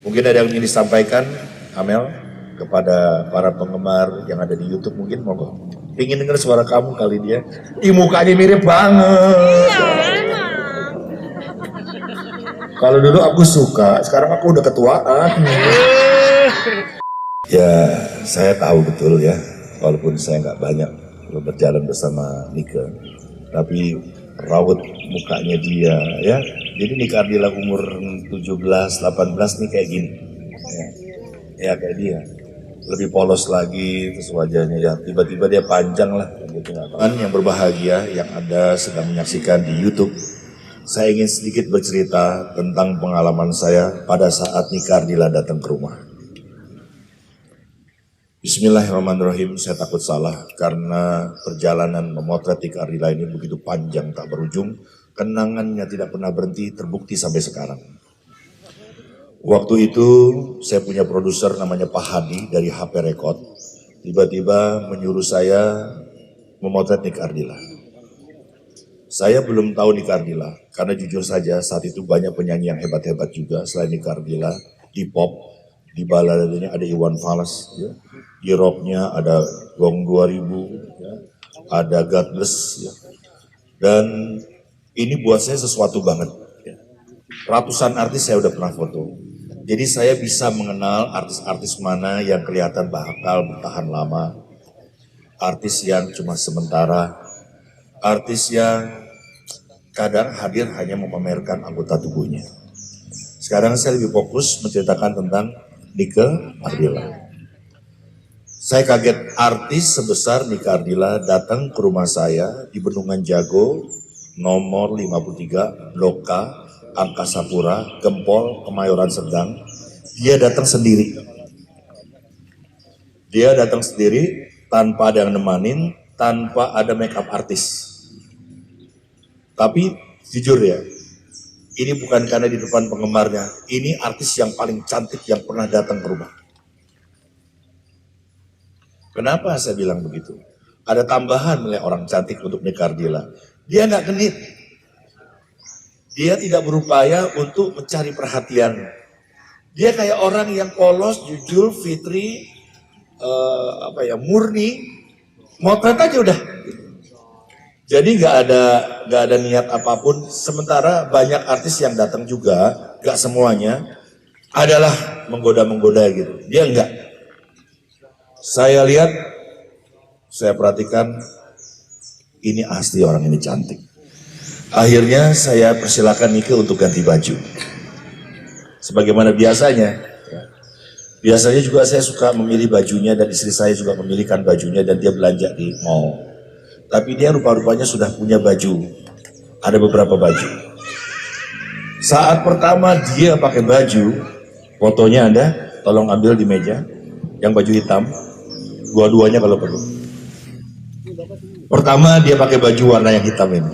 Mungkin ada yang ingin disampaikan, Amel, kepada para penggemar yang ada di YouTube mungkin, monggo. Ingin dengar suara kamu kali dia. Ih, mukanya mirip banget. Kalau dulu aku suka, sekarang aku udah ketuaan. Ya, saya tahu betul ya, walaupun saya nggak banyak berjalan bersama Nika, tapi raut mukanya dia ya. Jadi Nika Ardila umur 17-18 nih kayak gini. Ya kayak dia. Lebih polos lagi terus wajahnya ya tiba-tiba dia panjang lah gitu. Yang berbahagia yang ada sedang menyaksikan di YouTube. Saya ingin sedikit bercerita tentang pengalaman saya pada saat Nika Ardila datang ke rumah. Bismillahirrahmanirrahim, saya takut salah karena perjalanan memotret Nika Ardila ini begitu panjang tak berujung, kenangannya tidak pernah berhenti, terbukti sampai sekarang. Waktu itu saya punya produser namanya Pak Hadi dari HP Record, tiba-tiba menyuruh saya memotret Nika Ardila. Saya belum tahu Nika Ardila, karena jujur saja saat itu banyak penyanyi yang hebat-hebat juga selain Nika Ardila, di pop, di baladanya ada Iwan Fals, ya. Di rocknya ada Gong 2000, ya. Ada God Bless, ya. Dan ini buat saya sesuatu banget. Ya. Ratusan artis saya udah pernah foto. Jadi saya bisa mengenal artis-artis mana yang kelihatan bakal bertahan lama, artis yang cuma sementara, artis yang kadang hadir hanya memamerkan anggota tubuhnya. Sekarang saya lebih fokus menceritakan tentang Nika Ardila. Saya kaget artis sebesar Nika Ardila datang ke rumah saya di Bendungan Jago, nomor 53, Loka, Angkasa Pura, Gempol, Kemayoran Sedang. Dia datang sendiri. Dia datang sendiri tanpa ada yang nemanin, tanpa ada make up artis. Tapi jujur ya, ini bukan karena di depan penggemarnya, ini artis yang paling cantik yang pernah datang ke rumah. Kenapa saya bilang begitu? Ada tambahan nilai orang cantik untuk Nika Ardila. Dia nggak genit. Dia tidak berupaya untuk mencari perhatian. Dia kayak orang yang polos, jujur, fitri, murni. Motret aja udah. Jadi nggak ada niat apapun. Sementara banyak artis yang datang juga, nggak semuanya adalah menggoda-menggoda gitu. Dia enggak. Saya lihat, saya perhatikan, ini asli orang ini cantik. Akhirnya saya persilakan Nika untuk ganti baju. Sebagaimana biasanya. Biasanya juga saya suka memilih bajunya dan istri saya juga memilihkan bajunya dan dia belanja di mall. Tapi dia rupa-rupanya sudah punya baju. Ada beberapa baju. Saat pertama dia pakai baju, fotonya ada, tolong ambil di meja. Yang baju hitam, dua-duanya kalau perlu. Pertama dia pakai baju warna yang hitam ini.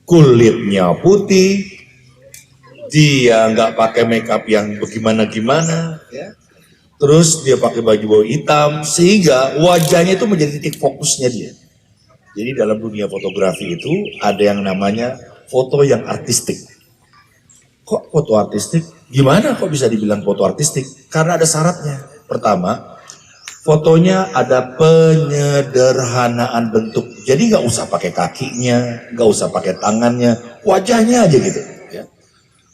Kulitnya putih, dia nggak pakai makeup yang bagaimana-gimana, ya. Terus dia pakai baju hitam, sehingga wajahnya itu menjadi titik fokusnya dia. Jadi dalam dunia fotografi itu ada yang namanya foto yang artistik. Kok foto artistik? Gimana kok bisa dibilang foto artistik? Karena ada syaratnya. Pertama, fotonya ada penyederhanaan bentuk. Jadi nggak usah pakai kakinya, nggak usah pakai tangannya, wajahnya aja gitu. Ya.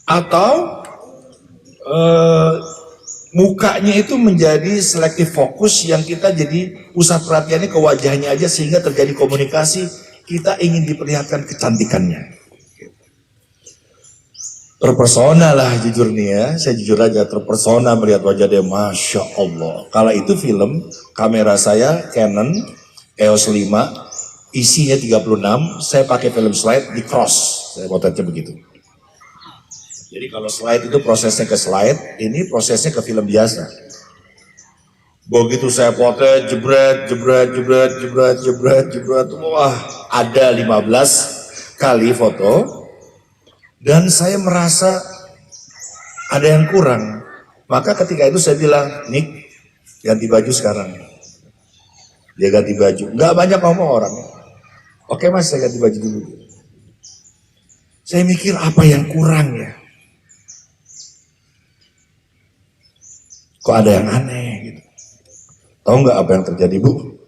Atau mukanya itu menjadi selektif fokus yang kita jadi pusat perhatiannya ke wajahnya aja sehingga terjadi komunikasi. Kita ingin diperlihatkan kecantikannya. Terpersona lah jujur nih ya, saya jujur aja terpersona melihat wajah dia, Masya Allah. Kala itu film, kamera saya Canon EOS 5, isinya 36, saya pakai film slide di cross, saya potretnya begitu. Jadi kalau slide itu prosesnya ke slide, ini prosesnya ke film biasa. Begitu saya potret, jebret, wah ada 15 kali foto. Dan saya merasa ada yang kurang. Maka ketika itu saya bilang, Nik, ganti baju sekarang. Dia ganti baju. Nggak banyak ngomong orangnya. Oke mas, saya ganti baju dulu. Saya mikir apa yang kurang ya. kok ada yang aneh gitu. Tahu nggak apa yang terjadi, Bu?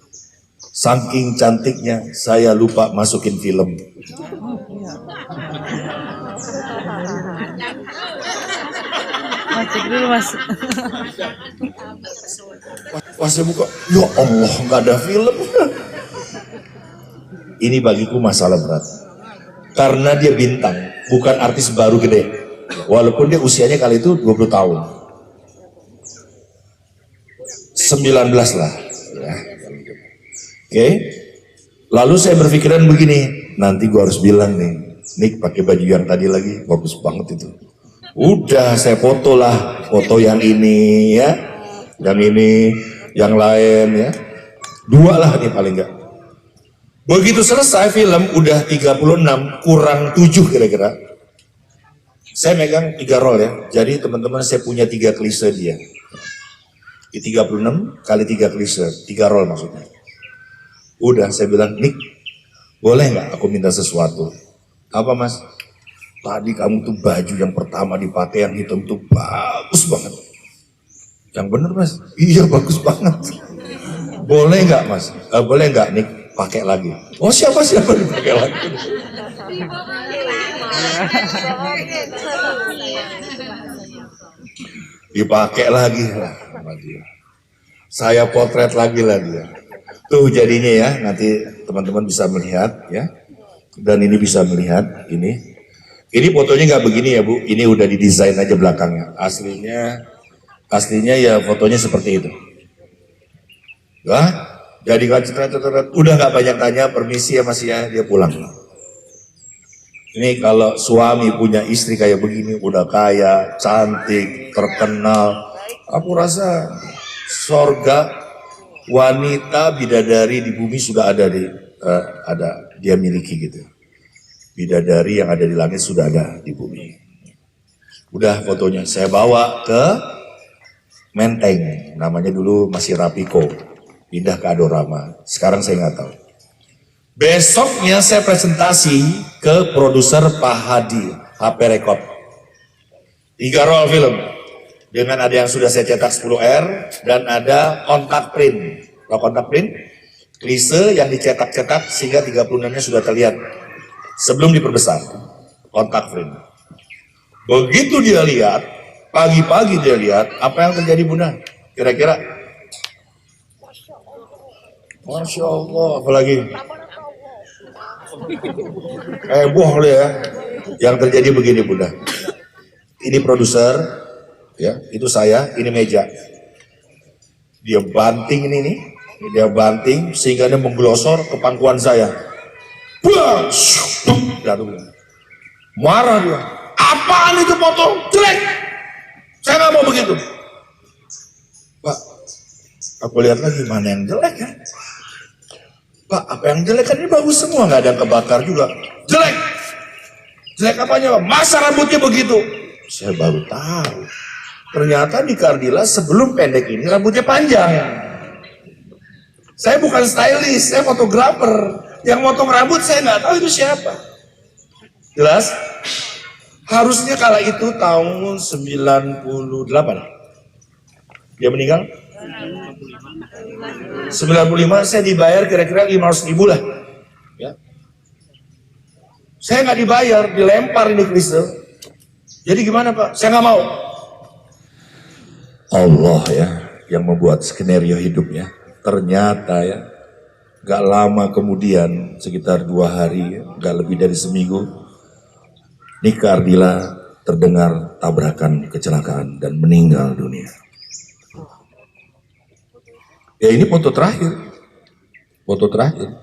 Saking cantiknya saya lupa masukin film. Masuk dulu, Mas. Wah, saya buka, ya Allah, nggak ada film. Ini bagiku masalah berat. Karena dia bintang, bukan artis baru gede. Walaupun dia usianya kali itu 20 tahun. 19 lah. Ya. Oke. Lalu saya berpikiran begini, nanti gua harus bilang nih pakai baju yang tadi lagi, bagus banget itu. Udah saya foto lah, foto yang ini ya, yang ini, yang lain ya. 2 lah nih paling enggak. Begitu selesai film udah 36 kurang 7 kira-kira. Saya megang 3 roll ya. Jadi teman-teman saya punya 3 klise dia. Di 36 kali 3 klise, 3 roll maksudnya. Udah saya bilang, Nick, boleh nggak aku minta sesuatu? Apa Mas? Tadi kamu tuh baju yang pertama dipakai yang hitam tuh bagus banget. Yang bener Mas? Iya bagus banget. Boleh nggak Mas? Boleh nggak Nick? Pakai lagi. Oh siapa dipakai lagi? Dipakai lagi lah sama dia. Saya potret lagi lah dia. Tuh jadinya ya, nanti teman-teman bisa melihat ya. Dan ini bisa melihat ini. Ini fotonya nggak begini ya Bu. Ini udah didesain aja belakangnya. Aslinya ya fotonya seperti itu. Wah. Jadi udah nggak banyak tanya, permisi ya Mas ya, dia pulang. Ini kalau suami punya istri kayak begini, udah kaya, cantik, terkenal, aku rasa sorga wanita bidadari di bumi sudah ada dia miliki gitu. Bidadari yang ada di langit sudah ada di bumi. Udah fotonya saya bawa ke Menteng, namanya dulu masih Rapiko. Pindah ke Adorama, sekarang saya nggak tahu. Besoknya saya presentasi ke produser Pak Hadi, HP Record. 3 roll film, dengan ada yang sudah saya cetak 10R, dan ada kontak print. Kalau kontak print, klise yang dicetak-cetak sehingga 36-nya sudah terlihat. Sebelum diperbesar, kontak print. Begitu dia lihat, pagi-pagi dia lihat, apa yang terjadi Bunda? Kira-kira? Masya Allah, apalagi heboh ya. Yang terjadi begini Bunda. Ini produser, ya, itu saya, ini meja. Dia banting ini nih, dia banting sehingga dia menggelosor ke pangkuan saya. Buang, jatuh. Marah dia. Apaan itu foto? Jelek. Saya nggak mau begitu. Pak, aku lihat lagi mana yang jelek ya. Pak, apa yang jelek kan ini bagus semua, nggak ada yang kebakar juga. Jelek. Jelek apanya Pak? Masa rambutnya begitu? Saya baru tahu. Ternyata di Kardila sebelum pendek ini rambutnya panjang. Saya bukan stylist, saya fotografer. Yang motong rambut saya nggak tahu itu siapa. Jelas? Harusnya kala itu tahun 98. Dia meninggal? 95 saya dibayar kira-kira 500.000 lah ya. Saya nggak dibayar, dilempar ini klise. Jadi gimana Pak? Saya nggak mau. Allah ya yang membuat skenario hidupnya. Ternyata ya nggak lama kemudian, sekitar 2 hari, nggak lebih dari seminggu, Nika Ardila terdengar tabrakan kecelakaan dan meninggal dunia. Ya ini foto terakhir. Foto terakhir.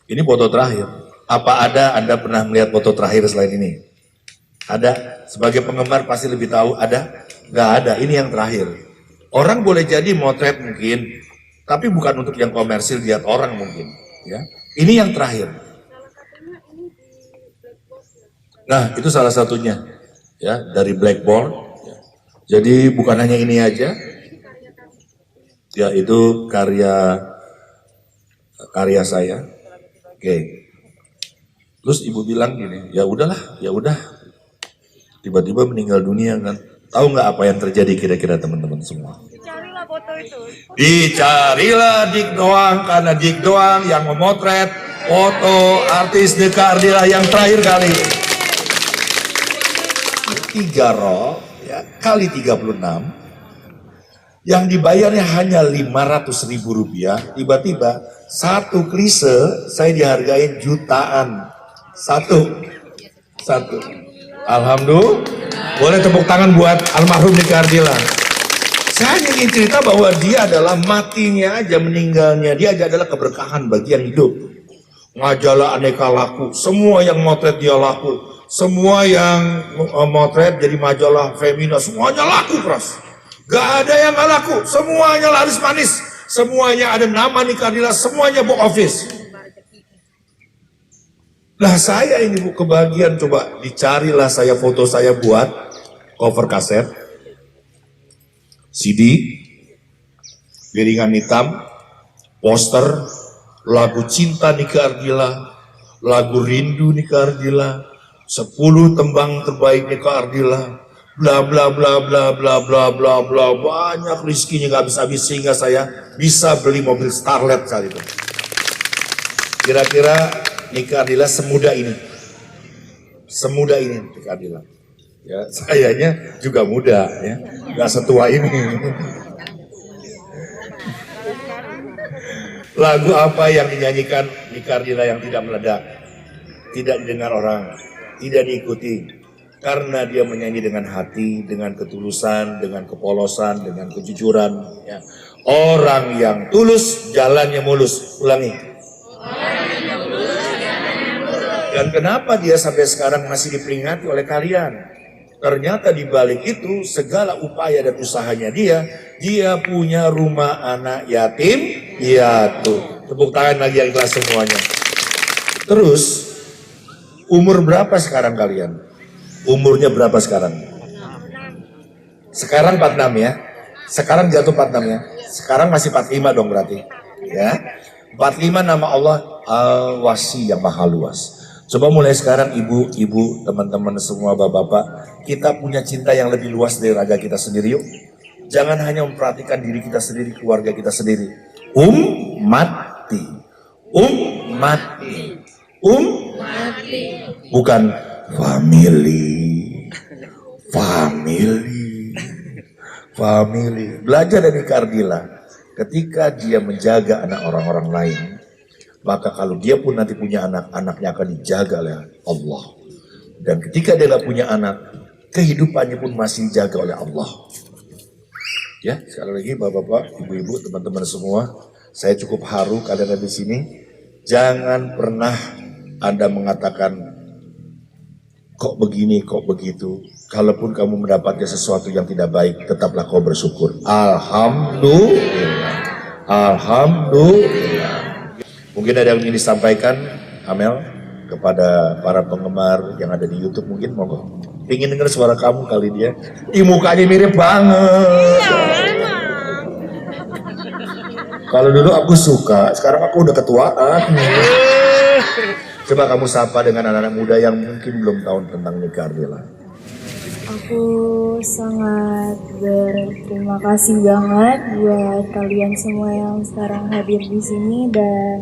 Ini foto terakhir. Apa ada Anda pernah melihat foto terakhir selain ini? Ada? Sebagai penggemar pasti lebih tahu ada? Nggak ada, ini yang terakhir. Orang boleh jadi motret mungkin, tapi bukan untuk yang komersil lihat orang mungkin. Ya, ini yang terakhir. Nah itu salah satunya. Ya, dari Blackboard. Ya. Jadi bukan hanya ini aja. Ya itu karya saya. Oke. Terus ibu bilang gini, ya udahlah, ya udah. Tiba-tiba meninggal dunia kan. Tahu nggak apa yang terjadi kira-kira teman-teman semua? Carilah foto itu. Dicarilah Dik doang, karena Dik doang yang memotret foto artis Nika Ardila yang terakhir kali. 3 roll ya, kali 36 yang dibayarnya hanya 500.000 rupiah. Tiba-tiba satu klise saya dihargain jutaan. Satu. Alhamdulillah. Boleh tepuk tangan buat almarhum Nika Ardila. Saya hanya ingin cerita bahwa dia adalah matinya aja, meninggalnya dia aja adalah keberkahan bagi yang hidup. Majalah aneka laku, semua yang motret dia laku. Semua yang motret jadi majalah Femina, semuanya laku keras. Gak ada yang gak laku, semuanya laris manis. Semuanya ada nama Nika Ardila, semuanya box office. Nah saya ini Bu, kebagian, coba dicarilah saya foto saya buat cover kaset, CD, piringan hitam, poster, lagu cinta Nika Ardila, lagu rindu Nika Ardila, 10 tembang terbaik Nika Ardila, bla bla bla bla bla bla bla bla, banyak rezekinya gak habis-habis sehingga saya bisa beli mobil Starlet saat itu. Kira-kira Nika Ardila semudah ini Nika Ardila. Ya, sayanya juga muda ya, nggak setua ini. Lagu apa yang dinyanyikan Nika Ardila yang tidak meledak, tidak didengar orang, tidak diikuti, karena dia menyanyi dengan hati, dengan ketulusan, dengan kepolosan, dengan kejujuran. Ya. Orang yang tulus, jalannya mulus. Ulangi. Dan kenapa dia sampai sekarang masih diperingati oleh kalian? Ternyata di balik itu segala upaya dan usahanya dia punya rumah anak yatim piatu. Tepuk tangan lagi yang ikhlas semuanya. Terus umur berapa sekarang kalian? Umurnya berapa sekarang? Sekarang 46 ya. Sekarang jatuh 46 ya. Sekarang masih 45 dong berarti. Ya. 45 nama Allah Al-Wasi yang maha luas. Coba mulai sekarang ibu-ibu, teman-teman semua, bapak-bapak, kita punya cinta yang lebih luas dari raga kita sendiri yuk. Jangan hanya memperhatikan diri kita sendiri, keluarga kita sendiri. Ummati. Bukan family. Belajar dari Nika Ardila. Ketika dia menjaga anak orang-orang lain, maka kalau dia pun nanti punya anak, anaknya akan dijaga oleh Allah. Dan ketika dia gak punya anak, kehidupannya pun masih dijaga oleh Allah. Ya, sekali lagi bapak-bapak, ibu-ibu, teman-teman semua, saya cukup haru kalian ada di sini. Jangan pernah Anda mengatakan, kok begini, kok begitu. Kalaupun kamu mendapatkan sesuatu yang tidak baik, tetaplah kau bersyukur. Alhamdulillah. Mungkin ada yang ingin disampaikan, Amel, kepada para penggemar yang ada di YouTube mungkin, monggo. Ingin dengar suara kamu kali dia. Mukanya mirip banget. Kalau dulu aku suka, sekarang aku udah ketuaan. Coba kamu sapa dengan anak-anak muda yang mungkin belum tahu tentang Nika Ardila. Aku sangat berterima kasih banget buat kalian semua yang sekarang hadir di sini dan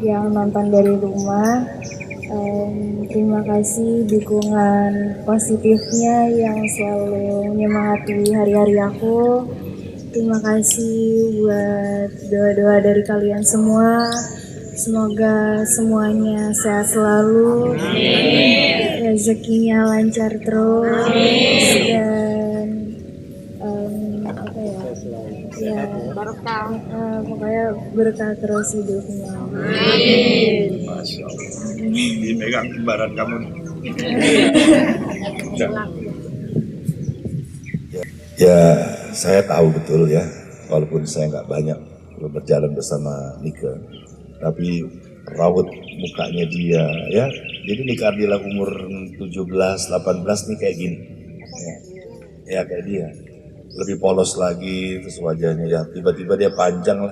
yang nonton dari rumah. Terima kasih dukungan positifnya yang selalu menyemangati hari-hari aku. Terima kasih buat doa-doa dari kalian semua. Semoga semuanya sehat selalu, rezekinya lancar terus, dan pokoknya berkah terus hidupnya. Masya Allah. Dipegang kembaran kamu. Ya, saya tahu betul ya, walaupun saya nggak banyak berjalan bersama Nika, tapi raut mukanya dia ya. Jadi Nika Ardila umur 17-18 nih kayak gini. Ya kayak dia. Lebih polos lagi terus wajahnya ya. Tiba-tiba dia panjang.